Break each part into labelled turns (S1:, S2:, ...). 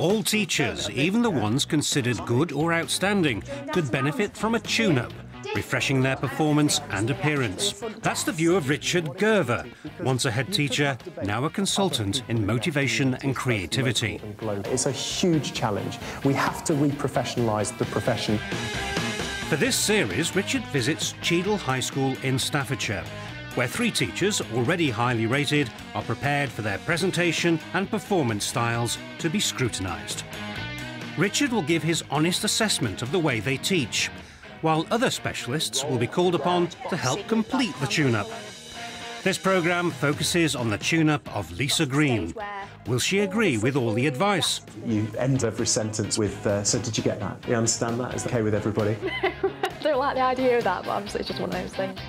S1: All teachers, even the ones considered good or outstanding, could benefit from a tune-up, refreshing their performance and appearance. That's the view of Richard Gerver, once a head teacher, now a consultant in motivation and creativity.
S2: It's a huge challenge. We have to re-professionalise the profession.
S1: For this series, Richard visits Cheadle High School in Staffordshire, where 3 teachers, already highly rated, are prepared for their presentation and performance styles to be scrutinised. Richard will give his honest assessment of the way they teach, while other specialists will be called upon to help complete the tune-up. This programme focuses on the tune-up of Lisa Green. Will she agree with all the advice?
S2: You end every sentence with, so did you get that? You understand that? Is that okay with everybody?
S3: I don't like the idea of that, but obviously it's just one of those things.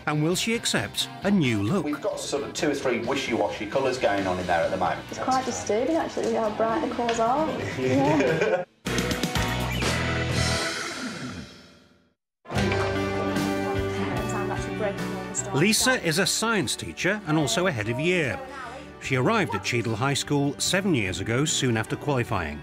S1: And will she accept a new look?
S4: We've got sort of 2 or 3 wishy-washy colours going on in there at the moment.
S3: It's quite disturbing, actually, how bright the colours are. Yeah.
S1: Lisa is a science teacher and also a head of year. She arrived at Cheadle High School 7 years ago, soon after qualifying.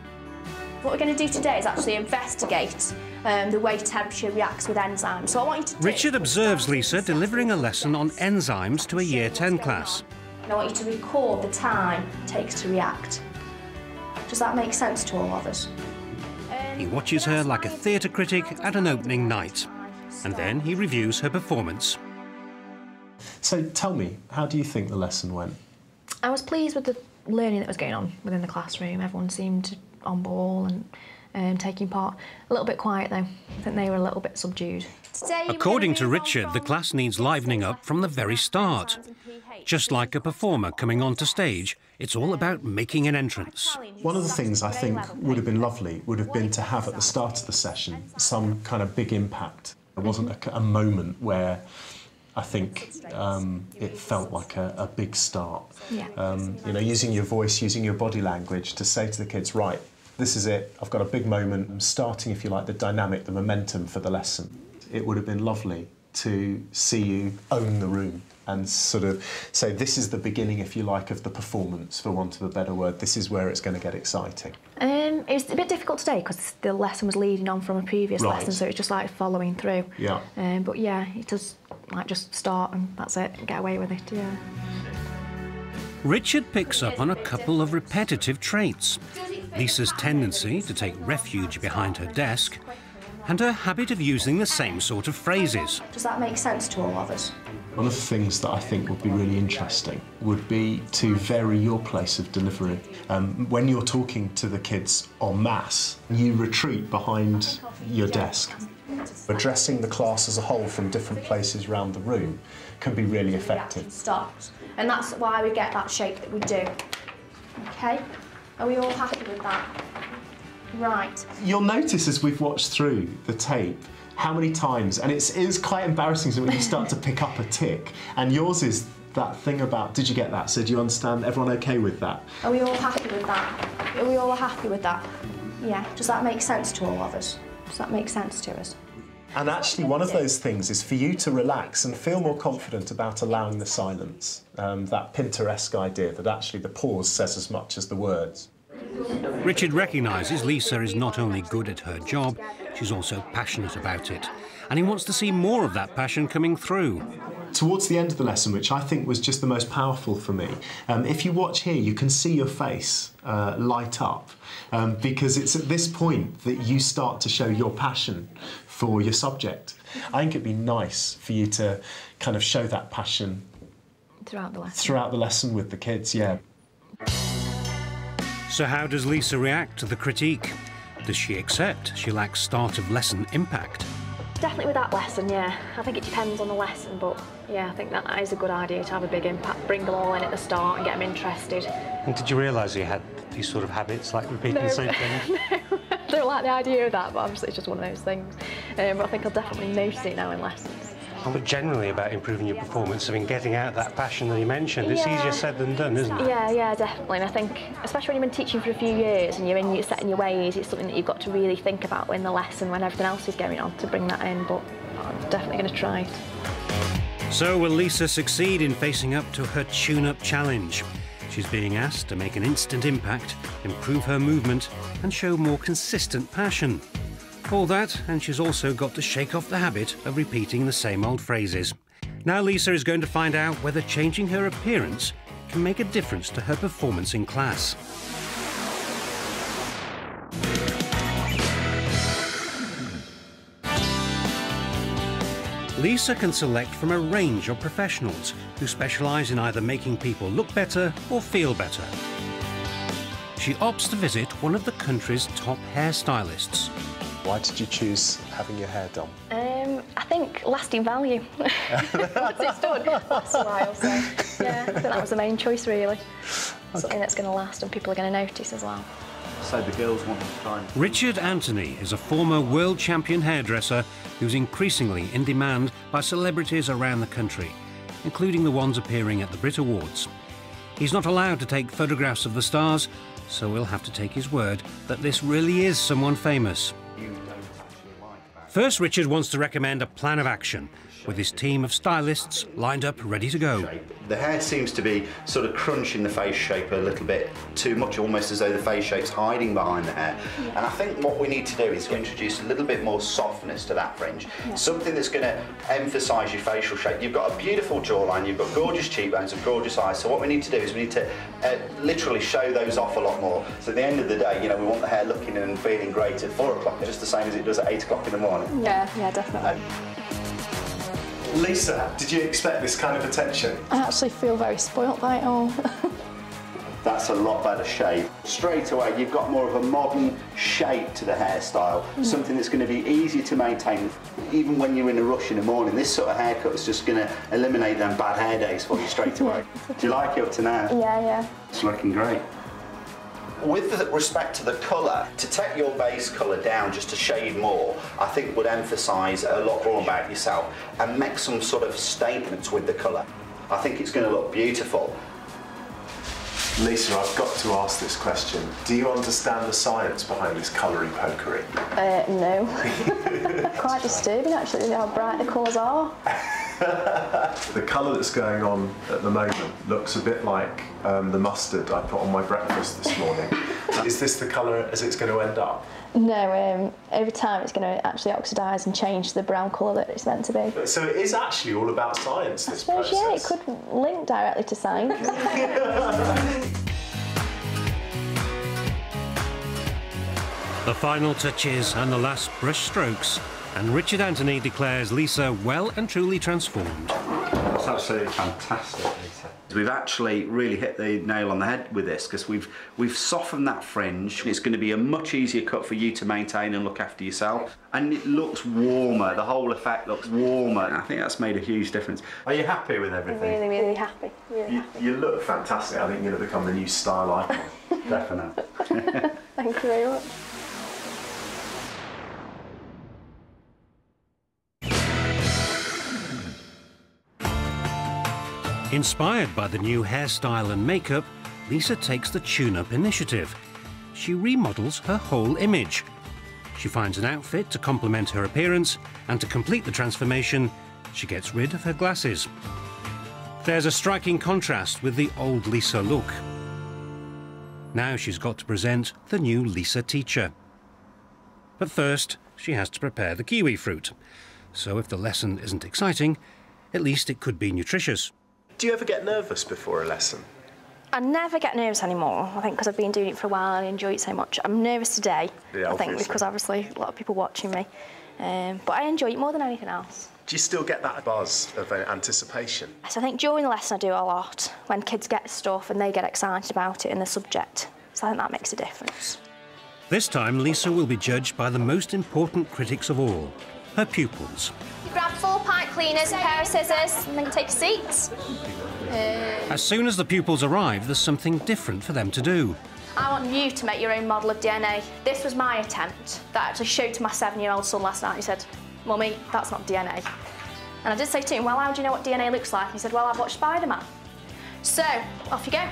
S5: What we're going to do today is actually investigate the way temperature reacts with enzymes. So I want you to
S1: Richard observes Lisa delivering a lesson on enzymes to a Year 10 class.
S5: And I want you to record the time it takes to react. Does that make sense to all of us?
S1: He watches her like a theatre critic at an opening night, and then he reviews her performance.
S2: So tell me, how do you think the lesson went?
S3: I was pleased with the learning that was going on within the classroom. Everyone seemed on ball and taking part. A little bit quiet though. I think they were a little bit subdued.
S1: According to Richard, the class needs livening up from the very start. Just like a performer coming onto stage, it's all about making an entrance.
S2: One of the things I think would have been lovely would have been to have at the start of the session some kind of big impact. There wasn't a moment where I think it felt like a big start.
S3: Yeah.
S2: You know, using your voice, using your body language to say to the kids, right, this is it, I've got a big moment. I'm starting, if you like, the dynamic, the momentum for the lesson. It would have been lovely to see you own the room and sort of say, this is the beginning, if you like, of the performance, for want of a better word. This is where it's going to get exciting.
S3: It was a bit difficult today because the lesson was leading on from a previous lesson, so it's just like following through.
S2: Yeah.
S3: But yeah, it does like just start and that's it, get away with it, yeah.
S1: Richard picks up on a couple of repetitive traits. Lisa's tendency to take refuge behind her desk and her habit of using the same sort of phrases.
S5: Does that make sense to all of us?
S2: One of the things that I think would be really interesting would be to vary your place of delivery. When you're talking to the kids en masse, you retreat behind your desk. Addressing the class as a whole from different places around the room can be really effective.
S5: Stops. And that's why we get that shape that we do. OK? Are we all happy with that? Right.
S2: You'll notice as we've watched through the tape how many times, and it is quite embarrassing when you start to pick up a tick, and yours is that thing about, did you get that? So do you understand? Everyone okay with that?
S5: Are we all happy with that? Are we all happy with that? Yeah. Does that make sense to all of us? Does that make sense to us?
S2: And actually one of those things is for you to relax and feel more confident about allowing the silence. That Pinteresque idea that actually the pause says as much as the words.
S1: Richard recognises Lisa is not only good at her job, she's also passionate about it. And he wants to see more of that passion coming through.
S2: Towards the end of the lesson, which I think was just the most powerful for me, if you watch here, you can see your face light up, because it's at this point that you start to show your passion for your subject. I think it'd be nice for you to kind of show that passion
S3: Throughout the lesson.
S2: Throughout the lesson with the kids, yeah.
S1: So how does Lisa react to the critique? Does she accept she lacks start of lesson impact?
S3: Definitely with that lesson, yeah. I think it depends on the lesson, but yeah, I think that is a good idea to have a big impact, bring them all in at the start and get them interested.
S6: And did you realise you had these sort of habits, like repeating the same thing?
S3: No, I don't like the idea of that, but obviously it's just one of those things. But I think I'll definitely notice it now in lessons.
S6: But generally about improving your performance, I mean, getting out that passion that you mentioned, it's easier said than done, isn't it?
S3: Yeah, definitely. And I think, especially when you've been teaching for a few years and you're setting your ways, it's something that you've got to really think about in the lesson when everything else is going on to bring that in, but I'm definitely going to try it.
S1: So will Lisa succeed in facing up to her tune-up challenge? She's being asked to make an instant impact, improve her movement and show more consistent passion. All that, and she's also got to shake off the habit of repeating the same old phrases. Now Lisa is going to find out whether changing her appearance can make a difference to her performance in class. Lisa can select from a range of professionals who specialise in either making people look better or feel better. She opts to visit one of the country's top hairstylists.
S2: Why did you choose having your hair done?
S3: I think lasting value. Once it's done, lasts a while, so yeah, I think that was the main choice really. Something that's going to last and people are going to notice as well.
S4: So the girls want to try and...
S1: Richard Anthony is a former world champion hairdresser who's increasingly in demand by celebrities around the country, including the ones appearing at the Brit Awards. He's not allowed to take photographs of the stars, so we'll have to take his word that this really is someone famous. First, Richard wants to recommend a plan of action, with his team of stylists lined up ready to go.
S4: The hair seems to be sort of crunching the face shape a little bit too much, almost as though the face shape's hiding behind the hair. And I think what we need to do is introduce a little bit more softness to that fringe, something that's going to emphasise your facial shape. You've got a beautiful jawline, you've got gorgeous cheekbones and gorgeous eyes, so what we need to do is we need to literally show those off a lot more. So at the end of the day, you know, we want the hair looking and feeling great at 4 o'clock, just the same as it does at 8 o'clock in the morning.
S3: Yeah, definitely.
S2: Lisa, did you expect this kind of attention?
S5: I actually feel very spoilt by it all.
S4: That's a lot better shape. Straight away, you've got more of a modern shape to the hairstyle, something that's going to be easy to maintain. Even when you're in a rush in the morning, this sort of haircut is just going to eliminate them bad hair days for you straight away. Do you like it up to now?
S5: Yeah.
S4: It's looking great. With respect to the colour, to take your base colour down just a shade more, I think would emphasise a lot more about yourself and make some sort of statements with the colour. I think it's going to look beautiful.
S2: Lisa, I've got to ask this question. Do you understand the science behind this colouring pokery?
S5: No. Quite disturbing actually, how bright the colours are.
S2: The colour that's going on at the moment looks a bit like the mustard I put on my breakfast this morning. Is this the colour as it's going to end up?
S5: No, over time it's going to actually oxidise and change the brown colour that it's meant to be.
S2: So it is actually all about science, this process?
S5: Yeah, it could link directly to science.
S1: The final touches and the last brush strokes, and Richard Anthony declares Lisa well and truly transformed.
S4: That's absolutely fantastic, Lisa. We've actually really hit the nail on the head with this because we've softened that fringe. It's going to be a much easier cut for you to maintain and look after yourself. And it looks warmer, the whole effect looks warmer. And I think that's made a huge difference. Are you happy with everything?
S5: I'm really happy.
S2: You look fantastic. I think you're going to become the new style icon.
S4: Definitely.
S5: Thank you very much.
S1: Inspired by the new hairstyle and makeup, Lisa takes the tune-up initiative. She remodels her whole image. She finds an outfit to complement her appearance, and to complete the transformation, she gets rid of her glasses. There's a striking contrast with the old Lisa look. Now she's got to present the new Lisa teacher. But first, she has to prepare the kiwi fruit. So if the lesson isn't exciting, at least it could be nutritious.
S2: Do you ever get nervous before a lesson?
S3: I never get nervous anymore, I think, because I've been doing it for a while and I enjoy it so much. I'm nervous today,
S2: Yeah,
S3: I think, because obviously a lot of people watching me. But I enjoy it more than anything else.
S2: Do you still get that buzz of anticipation?
S3: So I think during the lesson I do a lot, when kids get stuff and they get excited about it in the subject. So I think that makes a difference.
S1: This time, Lisa will be judged by the most important critics of all, her pupils.
S5: You grab 4 pipe cleaners, a pair of scissors, and then take a seat.
S1: As soon as the pupils arrive, there's something different for them to do.
S3: I want you to make your own model of DNA. This was my attempt that I actually showed to my 7-year-old son last night. He said, "Mummy, that's not DNA." And I did say to him, "Well, how do you know what DNA looks like?" And he said, "Well, I've watched Spider-Man." So, off you go.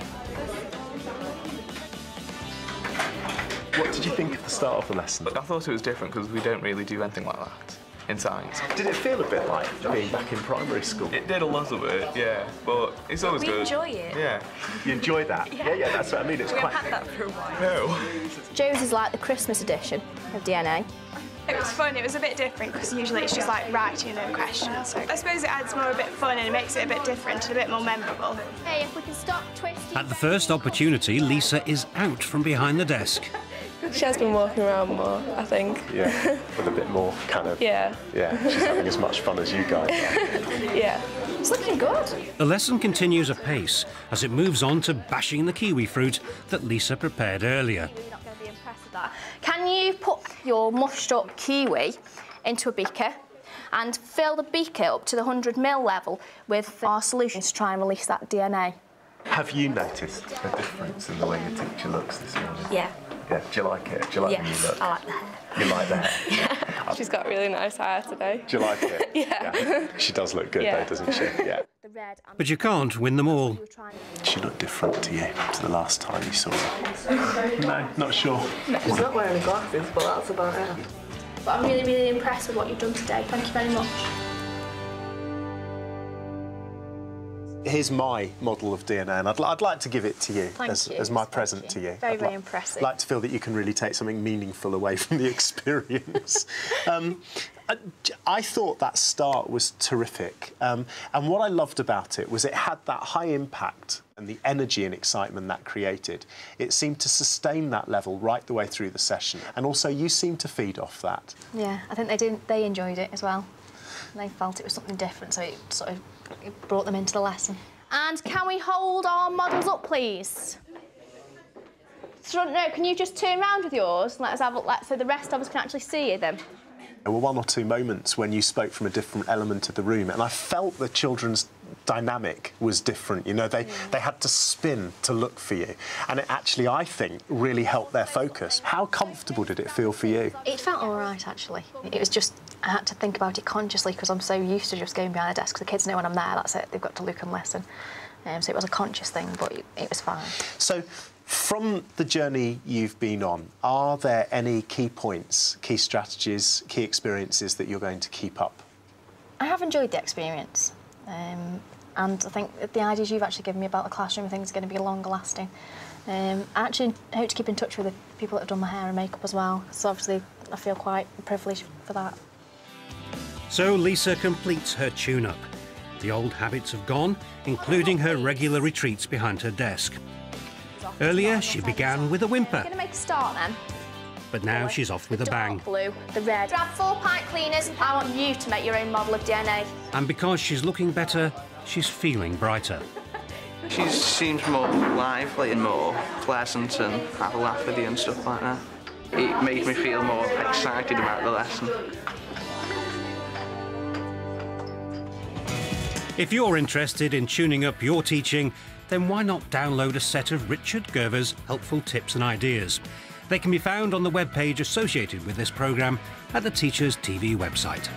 S2: What did you think at the start of the lesson?
S7: I thought it was different because we don't really do anything like that. in science.
S2: Did it feel a bit like being back in primary school?
S7: It did a little bit, yeah, but it's always good.
S8: We enjoy it.
S7: Yeah.
S2: You enjoy that? Yeah, that's what I mean. It's
S8: We
S2: quite.
S8: haven't had that for a while.
S7: No.
S3: Joe's is like the Christmas edition of DNA.
S9: It was fun. It was a bit different because usually it's just like writing and questions. So I suppose it adds more a bit fun and it makes it a bit different and a bit more memorable.
S3: Hey, if we can stop twisting.
S1: At the first opportunity, Lisa is out from behind the desk.
S10: She has been walking around more, I think.
S2: Yeah, with a bit more kind of.
S10: Yeah.
S2: Yeah, she's having as much fun as you guys.
S10: Yeah.
S3: It's looking good.
S1: The lesson continues apace as it moves on to bashing the kiwi fruit that Lisa prepared earlier.
S3: You're not going to be impressed with that. Can you put your mushed up kiwi into a beaker and fill the beaker up to the 100ml level with our solutions to try and release that DNA?
S2: Have you noticed a difference in the way your teacher looks this morning?
S8: Yeah.
S2: Yeah, do you like it? Do you like the new look?
S8: I like the hair.
S2: You like the hair?
S10: She's got really nice hair today.
S2: Do you like it?
S10: Yeah.
S2: She does look good
S10: Yeah.
S2: though, doesn't she? Yeah.
S3: The red and
S1: But you can't win them all.
S2: She looked different to you to the last time you saw her. No, not sure.
S10: She's not wearing glasses, but that's about it.
S3: But I'm really, really impressed with what you've done today. Thank you very much.
S2: Here's my model of DNA, and I'd like to give it to you
S3: Thank you.
S2: as my
S3: Thank
S2: present
S3: you.
S2: to you.
S3: Very,
S2: I'd
S3: very impressive.
S2: Like to feel that you can really take something meaningful away from the experience. I thought that start was terrific, and what I loved about it was it had that high impact and the energy and excitement that created. It seemed to sustain that level right the way through the session, and also you seemed to feed off that.
S3: Yeah, I think they enjoyed it as well. They felt it was something different, so it sort of brought them into the lesson. And can we hold our models up, please? So, no, can you just turn around with yours and let us have a look, so the rest of us can actually see them?
S2: There were one or two moments when you spoke from a different element of the room, and I felt the children's dynamic was different. You know, they had to spin to look for you, and it actually, I think, really helped their focus. How comfortable did it feel for you?
S3: It felt all right, actually. It was just, I had to think about it consciously because I'm so used to just going behind the desk. The kids know when I'm there, that's it, they've got to look and listen. So it was a conscious thing, but it was fine.
S2: So, from the journey you've been on, are there any key points, key strategies, key experiences that you're going to keep up?
S3: I have enjoyed the experience. And I think the ideas you've actually given me about the classroom things are going to be longer lasting. I actually hope to keep in touch with the people that have done my hair and makeup as well, so obviously I feel quite privileged for that.
S1: So Lisa completes her tune-up. The old habits have gone, including her regular retreats behind her desk. Earlier, she began with a whimper.
S3: I'm going to make a start then.
S1: But now she's off with a bang.
S3: The blue, the red. Grab 4 pint cleaners. I want you to make your own model of DNA.
S1: And because she's looking better, she's feeling brighter.
S11: She seems more lively and more pleasant and have a laugh with you and stuff like that. It made me feel more excited about the lesson.
S1: If you're interested in tuning up your teaching, then why not download a set of Richard Gerver's helpful tips and ideas? They can be found on the webpage associated with this programme at the Teachers TV website.